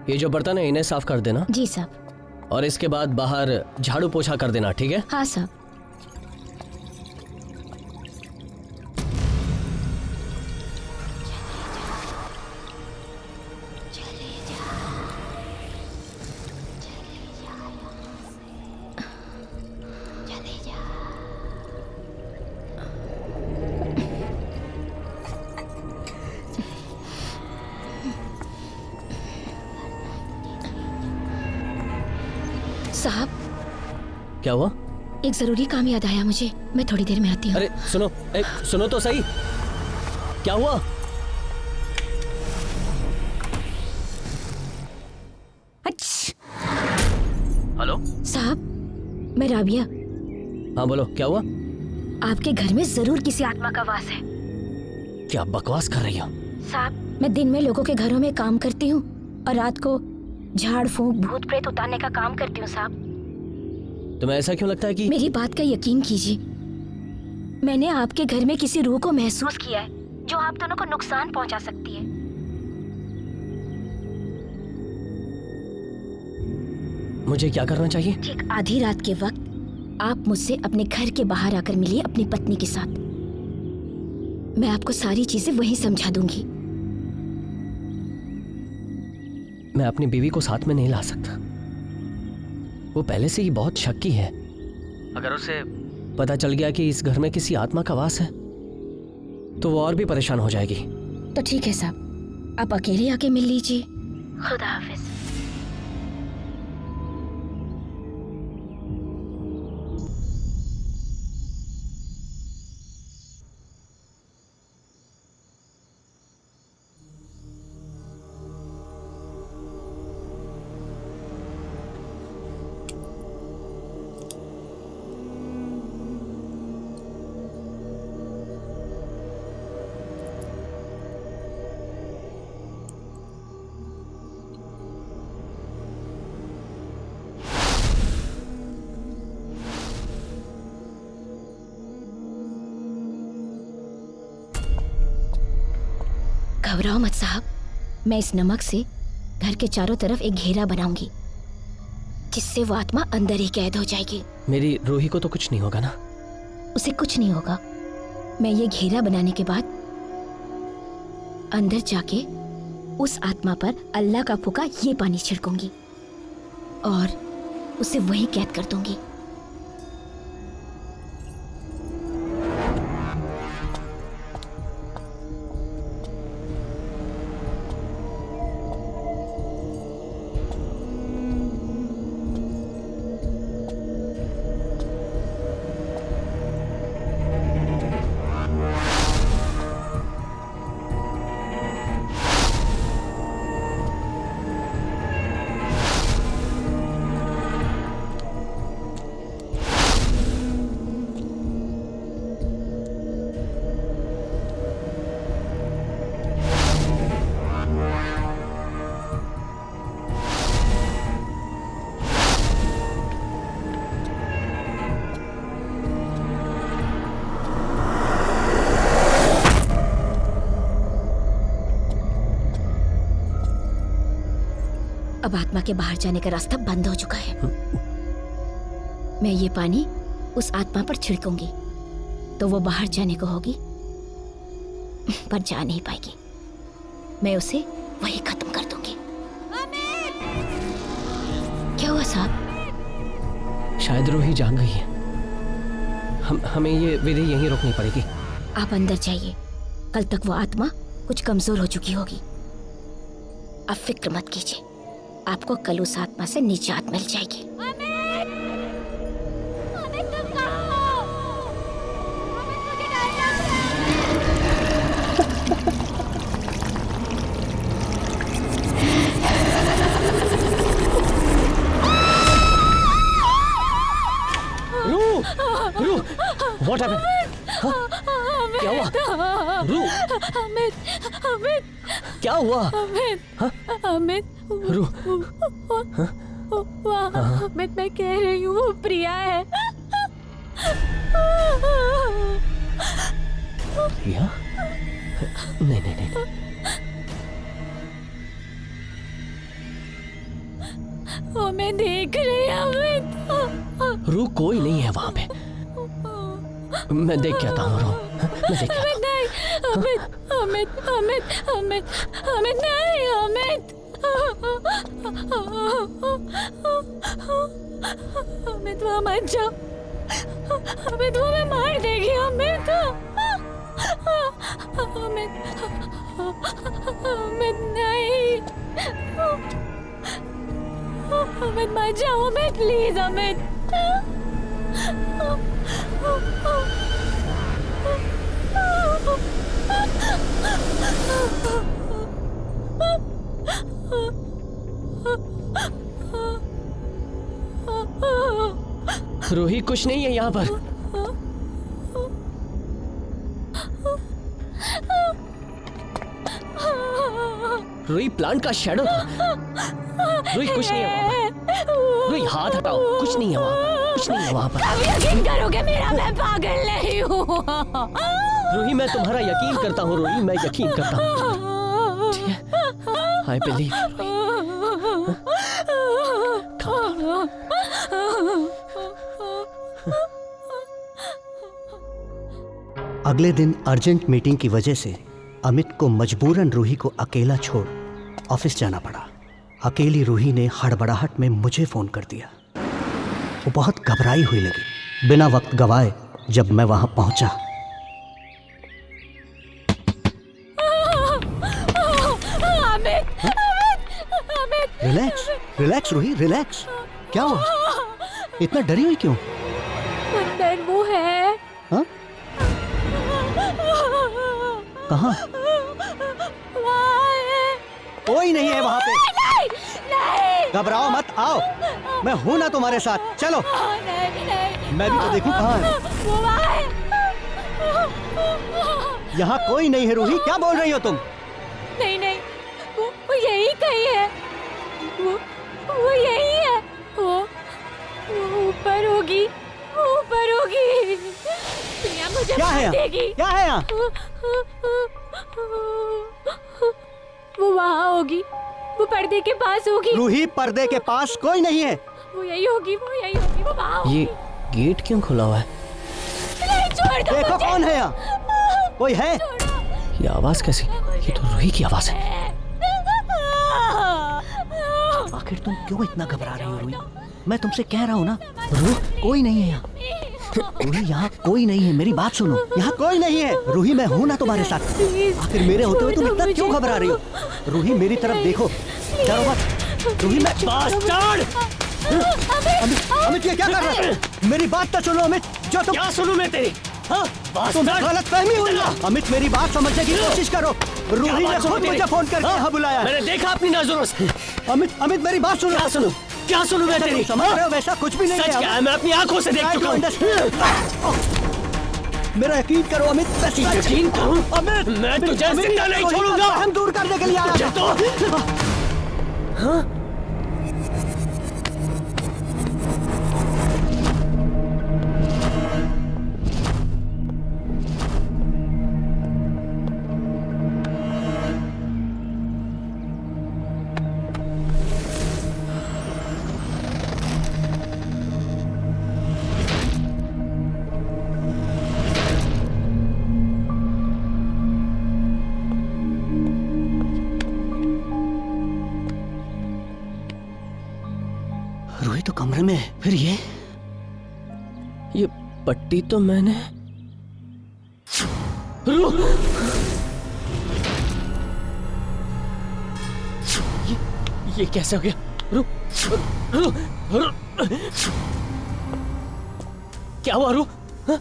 ये जो बर्तन है इन्हें साफ कर देना। जी साहब। और इसके बाद बाहर झाड़ू पोछा कर देना, ठीक है? हाँ साहब। साहब, क्या हुआ? एक जरूरी काम याद आया मुझे, मैं थोड़ी देर में आती हूँ। अरे सुनो, सुनो तो सही, क्या हुआ? हेलो साहब, मैं राबिया। हाँ बोलो, क्या हुआ? आपके घर में जरूर किसी आत्मा का वास है। क्या बकवास कर रही हो? साहब, मैं दिन में लोगों के घरों में काम करती हूँ और रात को झाड़ फूंक भूत प्रेत उतारने का काम करती हूँ साहब। तुम्हें ऐसा क्यों लगता है कि... मेरी बात का यकीन कीजिए, मैंने आपके घर में किसी रूह को महसूस किया है जो आप दोनों को नुकसान पहुंचा सकती है। मुझे क्या करना चाहिए? ठीक आधी रात के वक्त आप मुझसे अपने घर के बाहर आकर मिलिए अपनी पत्नी के साथ। मैं आपको सारी चीजें वहीं समझा दूंगी। मैं अपनी बीवी को साथ में नहीं ला सकता। वो पहले से ही बहुत शक्की है। अगर उसे पता चल गया कि इस घर में किसी आत्मा का वास है तो वो और भी परेशान हो जाएगी। तो ठीक है साहब, आप अकेले आके मिल लीजिए। खुदा हाफिज। घबराओ मत साहब, मैं इस नमक से घर के चारों तरफ एक घेरा बनाऊंगी जिससे वो आत्मा अंदर ही कैद हो जाएगी। मेरी रूही को तो कुछ नहीं होगा ना? उसे कुछ नहीं होगा। मैं ये घेरा बनाने के बाद अंदर जाके उस आत्मा पर अल्लाह का फूका ये पानी छिड़कूंगी और उसे वहीं कैद कर दूंगी। अब आत्मा के बाहर जाने का रास्ता बंद हो चुका है। मैं ये पानी उस आत्मा पर छिड़कूंगी तो वो बाहर जाने को होगी पर जा नहीं पाएगी। मैं उसे वही खत्म कर दूंगी। क्या हुआ साहब? शायद रूही जाग गई है। हमें ये विधि यहीं रोकनी पड़ेगी। आप अंदर जाइए, कल तक वो आत्मा कुछ कमजोर हो चुकी होगी। आप फिक्र मत कीजिए, आपको कल उस आत्मा से निजात मिल जाएगी। रू, what happened? क्या हुआ? रू, क्या हुआ? रू, मैं कह रही हूँ वो प्रिया है। प्रिया? नहीं नहीं नहीं, मैं देख रही अमित। रू कोई नहीं है वहां पे। मैं देख के आता हूँ रू, मैं देख के आता हूँ। नहीं अमित अमित अमित अमित अमित नहीं अमित। अमित वहाँ मत जाओ अमित, वो हमें मार देगी अमित। अमित अमित नहीं अमित मत जाओ अमित, प्लीज अमित। रूही कुछ नहीं है यहाँ पर। रूही प्लांट का शैडो था। रूही कुछ नहीं है वहाँ पर। रूही हाथ हटाओ, कुछ नहीं है वहाँ, कुछ नहीं है वहाँ पर। अब यकीन करोगे मेरा, मैं पागल नहीं हूँ। रूही मैं तुम्हारा यकीन करता हूँ रूही, मैं यकीन करता हूँ। ठीक है, आई बिलीव। अगले दिन अर्जेंट मीटिंग की वजह से अमित को मजबूरन रूही को अकेला छोड़ ऑफिस जाना पड़ा। अकेली रूही ने हड़बड़ाहट में मुझे फोन कर दिया। वो बहुत घबराई हुई लगी। बिना वक्त गवाए जब मैं वहां पहुंचा, रिलैक्स रिलैक्स रूही रिलैक्स। क्या हुआ, इतना डरी हुई क्यों? अंदर वो है। हाँ? कहाँ? कोई नहीं है वहाँ पे। नहीं घबराओ मत, आओ, मैं हूं ना तुम्हारे साथ। चलो मैं भी तो देखूं कहाँ है। यहाँ कोई नहीं है रूही, क्या बोल रही हो तुम? नहीं नहीं वो यही कहीं है। वो यही है। वो ऊपर होगी, ऊपर होगी। प्रिया मुझे क्या है देगी। यहाँ? क्या है यहाँ? वो वहाँ होगी, वो पर्दे के पास होगी। रूही पर्दे के पास कोई नहीं है। वो यही होगी, वो यही होगी, वो वहाँ होगी। ये गेट क्यों खुला हुआ है? नहीं छोड़ दो देखो मुझे। कौन है यहाँ? कोई है? ये आवाज कैसी? ये तो रूही की आवाज है। आखिर तुम क्यों इतना घबरा रही हो रूही? मैं तुमसे कह रहा हूँ ना, कोई नहीं है यहाँ। रूही यहाँ कोई नहीं है, मेरी बात सुनो। यहाँ कोई नहीं है रूही, मैं हूँ ना तुम्हारे साथ। आखिर मेरे होते हुए तुम इतना क्यों घबरा रही हो? रूही मेरी तरफ देखो, डरो मत। रूही मैं अमित ये क्या कर रहा है? मेरी बात तो सुनो अमित। जो तुम क्या सुनूं मैं तेरी? तुम गलत फहमी हुई है। अमित मेरी बात समझने की कोशिश करो। रूही ने खुद मुझे फोन करके यहाँ बुलाया। मैंने देखा अपनी नजरों से। अमित मेरी बात सुनो। क्या सुनूं? क्या सुनूं मैं तेरी? समझ रहे हो वैसा कुछ भी नहीं सच क्या है? मैं अपनी आंखों से देख चुका हूँ। मेरा यकीन करो अमित। यकीन करूं? अमित मैं तुझे जिंदा नहीं छोड़ूंगा। हम दूर करने के लिए आया था। हाँ? रूही तो कमरे में है, फिर ये पट्टी तो मैंने ये कैसे हो गया? रू रू रू क्या हुआ रू? हाँ?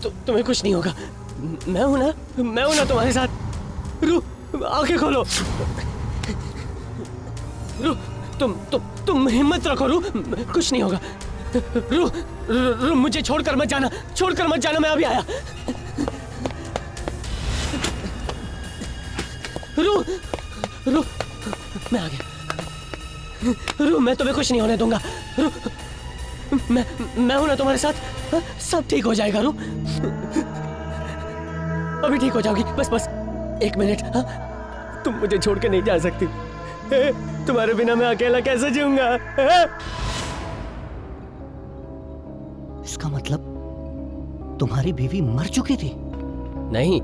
तुम्हें कुछ नहीं होगा। मैं हूं ना तुम्हारे साथ। रू आंखें खोलो। रू तुम हिम्मत रखो रू, कुछ नहीं होगा। रू मुझे छोड़कर मत जाना, मैं अभी आया। रू मैं आ गया। रू मैं तुम्हें कुछ नहीं होने दूंगा। रू मैं हूं ना तुम्हारे साथ। हाँ? सब ठीक हो जाएगा रू, अभी ठीक हो जाओगी। बस 1 मिनट। हाँ? तुम मुझे छोड़ के नहीं जा सकती। तुम्हारे बिना मैं अकेला कैसे जीऊंगा? इसका मतलब तुम्हारी बीवी मर चुकी थी? नहीं,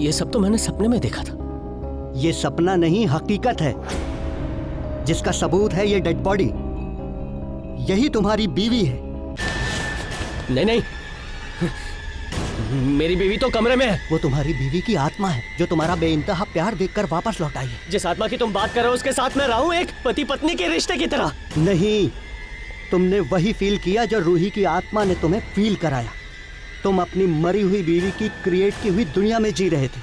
ये सब तो मैंने सपने में देखा था। ये सपना नहीं, हकीकत है, जिसका सबूत है ये डेड बॉडी। यही तुम्हारी बीवी है। नहीं नहीं, मेरी बीवी तो कमरे में है। वो तुम्हारी बीवी की आत्मा है जो तुम्हारा बेइंतहा प्यार देखकर वापस लौट आई है। जिस आत्मा की तुम बात कर रहे हो उसके साथ मैं रहूं एक पति पत्नी के रिश्ते की तरह। नहीं, तुमने वही फील किया जो रूही की आत्मा ने तुम्हें फील कराया। तुम अपनी मरी हुई बीवी की क्रिएट की हुई दुनिया में जी रहे थे।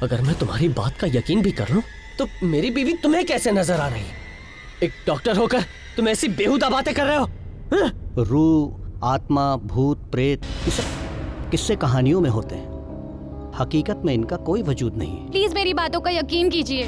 अगर मैं तुम्हारी बात का यकीन भी कर लूं तो मेरी बीवी तुम्हें कैसे नजर आ रही है? एक डॉक्टर होकर तुम ऐसी बेहुदा बातें कर रहे हो? हाँ? रूह, आत्मा, भूत, प्रेत, ये सब किस्से कहानियों में होते हैं। हकीकत में इनका कोई वजूद नहीं है। प्लीज मेरी बातों का यकीन कीजिए।